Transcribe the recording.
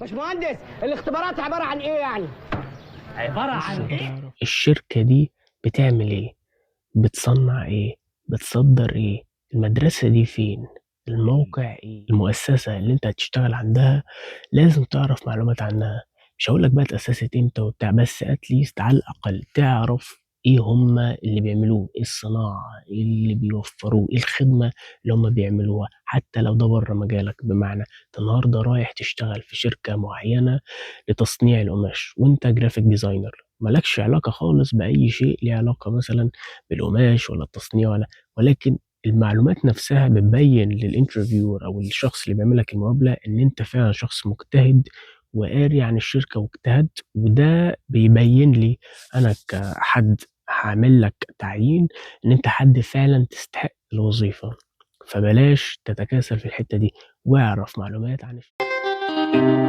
باشمهندس، الاختبارات عبارة عن ايه يعني؟ عبارة عن ايه؟ الشركة دي بتعمل ايه، بتصنع ايه، بتصدر ايه، المدرسة دي فين، الموقع ايه، المؤسسة اللي انت هتشتغل عندها لازم تعرف معلومات عنها. مش هقولك بقى اتأسست امتى وبتاع، بس اتليست على الأقل تعرف ايه هما اللي بيعملوه، ايه الصناعة، ايه اللي بيوفروه، ايه الخدمة اللي هما بيعملوها، حتى لو ده بره مجالك. بمعنى انت النهارده رايح تشتغل في شركة معينة لتصنيع القماش وانت جرافيك ديزاينر، مالكش علاقة خالص بأي شيء ليه علاقة مثلا بالقماش ولا التصنيع ولكن المعلومات نفسها بتبين للانترفيور او الشخص اللي بيعمل لك المقابله ان انت فعلا شخص مجتهد وقاري عن الشركه واجتهد. وده بيبين لي انا كحد هعمل لك تعيين ان انت حد فعلا تستحق الوظيفه. فبلاش تتكاسل في الحته دي واعرف معلومات عن الشركة.